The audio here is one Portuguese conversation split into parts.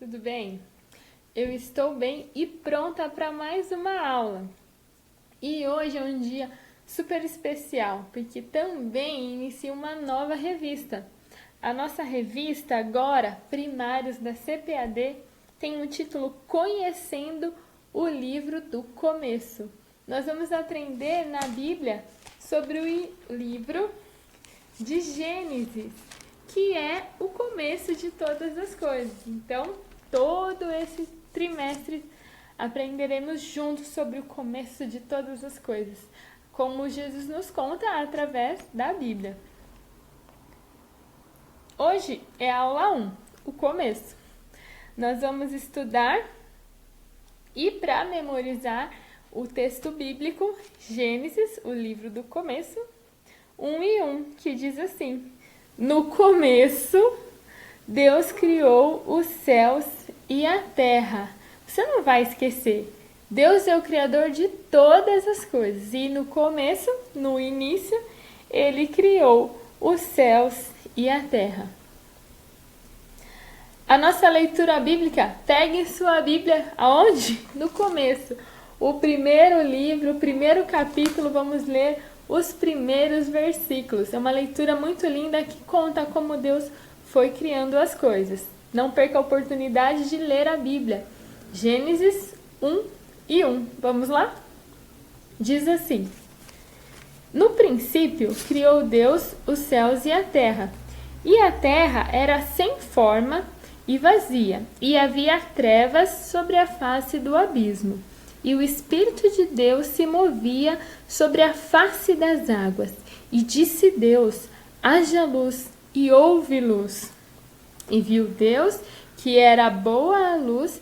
tudo bem? Eu estou bem e pronta para mais uma aula. E hoje é um dia super especial, porque também inicia uma nova revista. A nossa revista agora, Primários da CPAD, tem o título Conhecendo o Livro do Começo. Nós vamos aprender na Bíblia sobre o livro de Gênesis, que é o começo de todas as coisas. Então, todo esse trimestre aprenderemos juntos sobre o começo de todas as coisas, como Jesus nos conta através da Bíblia. Hoje é a aula 1, o começo. Nós vamos estudar e para memorizar o texto bíblico Gênesis, o livro do começo, 1:1, que diz assim: No começo, Deus criou os céus e a terra. Você não vai esquecer. Deus é o criador de todas as coisas. E no começo, no início, Ele criou os céus e a terra. A nossa leitura bíblica, pegue sua Bíblia aonde? No começo. O primeiro livro, o primeiro capítulo, vamos ler os primeiros versículos. É uma leitura muito linda que conta como Deus foi criando as coisas. Não perca a oportunidade de ler a Bíblia. Gênesis 1:1. Vamos lá? Diz assim: No princípio, criou Deus os céus e a terra. E a terra era sem forma e vazia, e havia trevas sobre a face do abismo. E o Espírito de Deus se movia sobre a face das águas. E disse Deus: haja luz, e houve luz. E viu Deus que era boa a luz,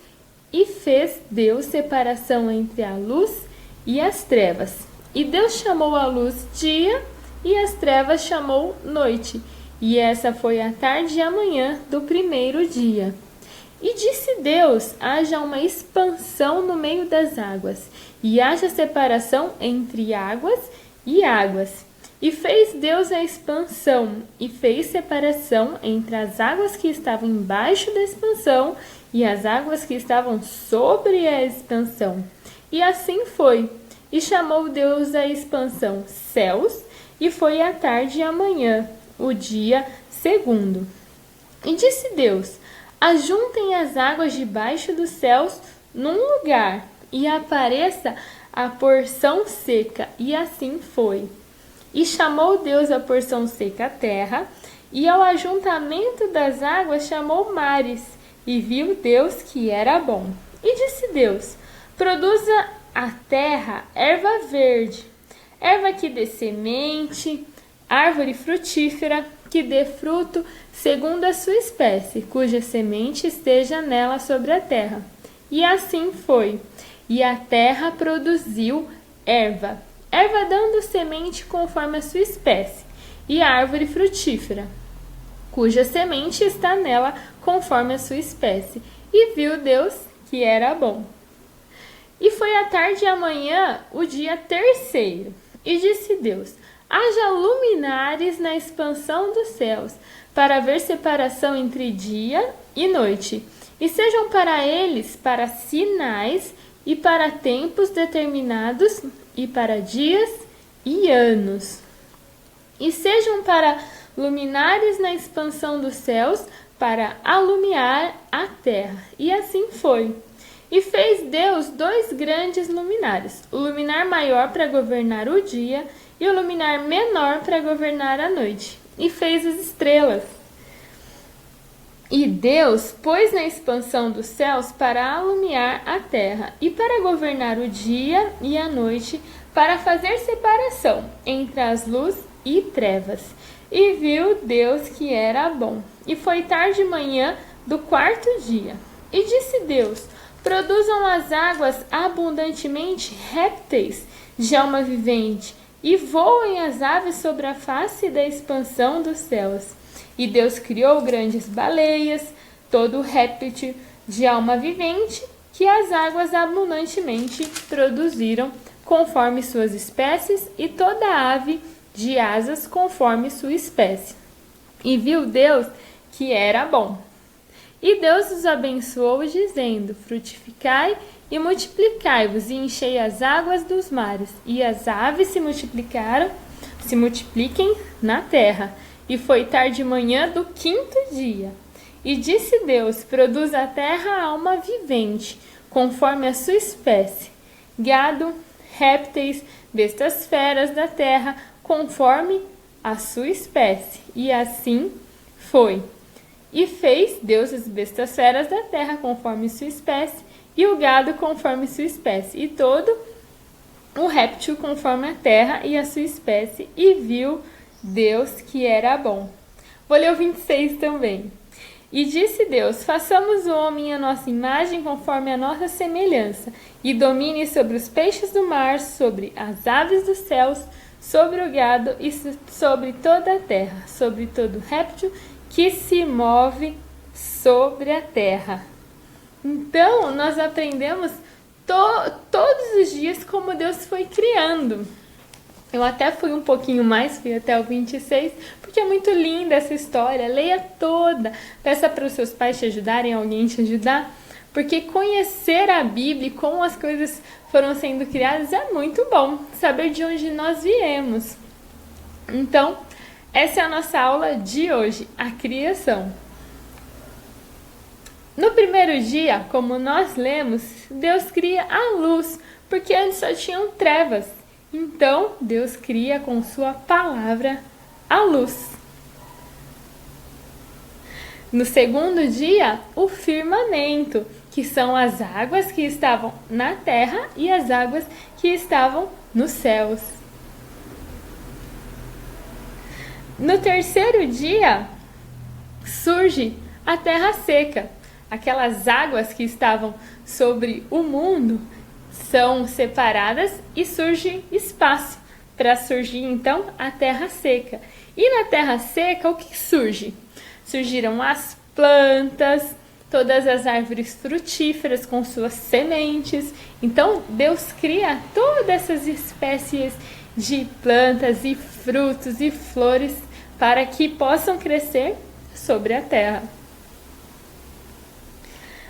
e fez Deus separação entre a luz e as trevas. E Deus chamou a luz dia, e as trevas chamou noite. E essa foi a tarde e a manhã do primeiro dia. E disse Deus: haja uma expansão no meio das águas, e haja separação entre águas e águas. E fez Deus a expansão, e fez separação entre as águas que estavam embaixo da expansão e as águas que estavam sobre a expansão. E assim foi. E chamou Deus a expansão céus, e foi a tarde e a manhã, o dia segundo. E disse Deus: ajuntem as águas debaixo dos céus num lugar, e apareça a porção seca. E assim foi. E chamou Deus a porção seca a terra, e ao ajuntamento das águas chamou mares. E viu Deus que era bom. E disse Deus: produza a terra erva verde, erva que dê semente, árvore frutífera, que dê fruto segundo a sua espécie, cuja semente esteja nela sobre a terra. E assim foi. E a terra produziu erva dando semente conforme a sua espécie, e árvore frutífera, cuja semente está nela conforme a sua espécie. E viu Deus que era bom. E foi a tarde e a manhã, o dia terceiro. E disse Deus: haja luminares na expansão dos céus, para haver separação entre dia e noite, e sejam para eles para sinais e para tempos determinados, e para dias e anos. E sejam para luminares na expansão dos céus, para alumiar a terra. E assim foi. E fez Deus 2 grandes luminares, o luminar maior para governar o dia, e o luminar menor para governar a noite. E fez as estrelas. E Deus pôs na expansão dos céus para alumiar a terra, e para governar o dia e a noite, para fazer separação entre as luz e trevas. E viu Deus que era bom. E foi tarde e manhã do 4º dia. E disse Deus: produzam as águas abundantemente répteis de alma vivente, e voem as aves sobre a face da expansão dos céus. E Deus criou grandes baleias, todo réptil de alma vivente, que as águas abundantemente produziram conforme suas espécies, e toda ave de asas conforme sua espécie. E viu Deus que era bom. E Deus os abençoou, dizendo: frutificai e multiplicai-vos, e enchei as águas dos mares, e as aves se multipliquem na terra. E foi tarde de manhã do 5º dia. E disse Deus: produz a terra alma vivente, conforme a sua espécie, gado, répteis, bestas feras da terra, conforme a sua espécie. E assim foi. E fez Deus as bestas feras da terra, conforme sua espécie, e o gado conforme sua espécie, e todo o réptil conforme a terra e a sua espécie, e viu Deus que era bom. Vou ler o 26 também. E disse Deus: façamos o homem à nossa imagem, conforme a nossa semelhança, e domine sobre os peixes do mar, sobre as aves dos céus, sobre o gado e sobre toda a terra, sobre todo réptil que se move sobre a terra. Então, nós aprendemos todos os dias como Deus foi criando. Eu até fui um pouquinho mais, fui até o 26, porque é muito linda essa história. Leia toda. Peça para os seus pais te ajudarem, alguém te ajudar. Porque conhecer a Bíblia e como as coisas foram sendo criadas é muito bom. Saber de onde nós viemos. Então, essa é a nossa aula de hoje, a criação. No primeiro dia, como nós lemos, Deus cria a luz, porque antes só tinham trevas. Então, Deus cria com sua palavra a luz. No segundo dia, o firmamento, que são as águas que estavam na terra e as águas que estavam nos céus. No terceiro dia, surge a terra seca. Aquelas águas que estavam sobre o mundo são separadas e surge espaço para surgir então a terra seca. E na terra seca o que surge? Surgiram as plantas, todas as árvores frutíferas com suas sementes. Então Deus cria todas essas espécies de plantas e frutos e flores para que possam crescer sobre a terra.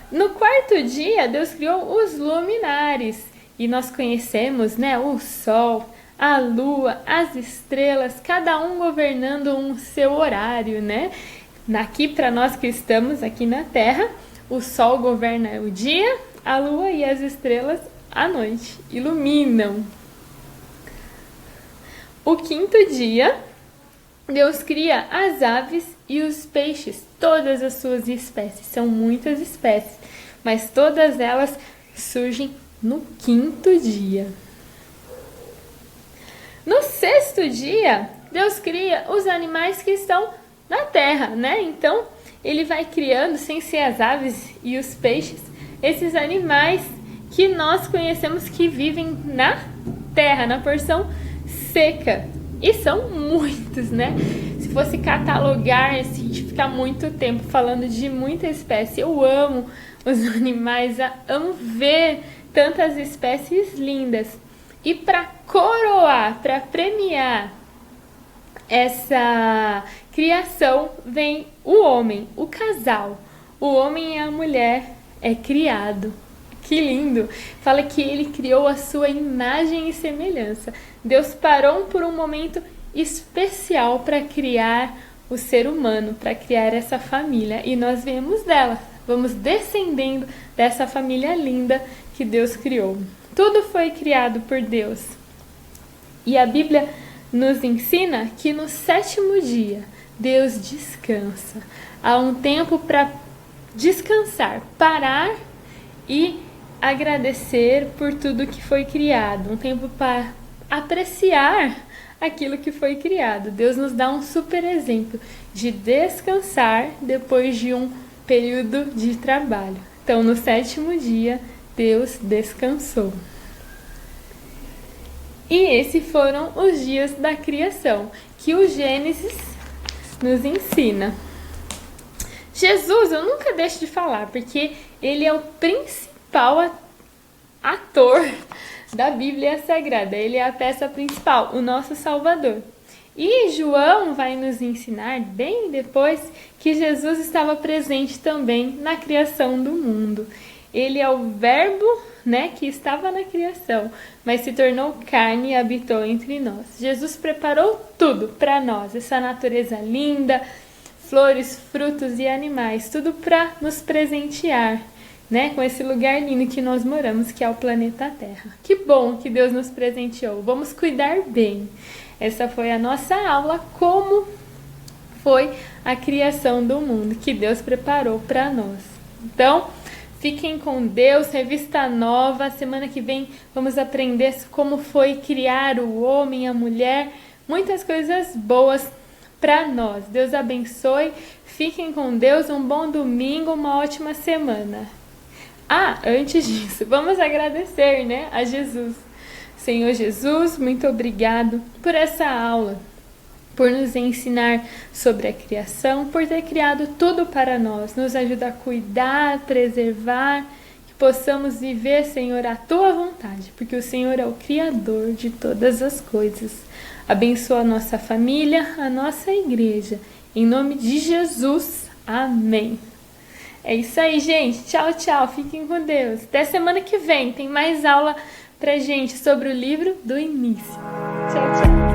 No quarto dia, Deus criou os luminares, e nós conhecemos, o sol, a lua, as estrelas, cada um governando um seu horário, Aqui, para nós que estamos aqui na Terra, o sol governa o dia, a lua e as estrelas a noite, iluminam. O quinto dia, Deus cria as aves e os peixes, todas as suas espécies, são muitas espécies, mas todas elas surgem no quinto dia. No sexto dia, Deus cria os animais que estão na terra, Então, ele vai criando, sem ser as aves e os peixes, esses animais que nós conhecemos que vivem na terra, na porção seca. E são muitos, Se fosse catalogar, a gente fica muito tempo falando de muita espécie. Eu amo os animais, amo ver tantas espécies lindas. E para coroar, para premiar essa criação, vem o homem, o casal. O homem e a mulher é criado. Que lindo! Fala que ele criou a sua imagem e semelhança. Deus parou por um momento especial para criar o ser humano, para criar essa família. E nós viemos dela, vamos descendendo dessa família linda que Deus criou. Tudo foi criado por Deus. E a Bíblia nos ensina que no sétimo dia, Deus descansa. Há um tempo para descansar, parar e agradecer por tudo que foi criado. Um tempo para apreciar aquilo que foi criado. Deus nos dá um super exemplo de descansar depois de um período de trabalho. Então, no sétimo dia, Deus descansou. E esses foram os dias da criação, que o Gênesis nos ensina. Jesus, eu nunca deixo de falar, porque ele é o principal ator da Bíblia Sagrada. Ele é a peça principal, o nosso Salvador. E João vai nos ensinar bem depois que Jesus estava presente também na criação do mundo. Ele é o verbo, que estava na criação, mas se tornou carne e habitou entre nós. Jesus preparou tudo para nós, essa natureza linda, flores, frutos e animais, tudo para nos presentear, com esse lugar lindo que nós moramos, que é o planeta Terra. Que bom que Deus nos presenteou. Vamos cuidar bem. Essa foi a nossa aula, como foi a criação do mundo, que Deus preparou para nós. Então, fiquem com Deus, revista nova. Semana que vem vamos aprender como foi criar o homem, a mulher, muitas coisas boas para nós. Deus abençoe, fiquem com Deus, um bom domingo, uma ótima semana. Antes disso, vamos agradecer, a Jesus. Senhor Jesus, muito obrigado por essa aula, por nos ensinar sobre a criação, por ter criado tudo para nós. Nos ajuda a cuidar, preservar, que possamos viver, Senhor, a Tua vontade, porque o Senhor é o Criador de todas as coisas. Abençoa a nossa família, a nossa igreja. Em nome de Jesus, amém. É isso aí, gente. Tchau, tchau. Fiquem com Deus. Até semana que vem. Tem mais aula pra gente sobre o livro do início. Tchau, tchau.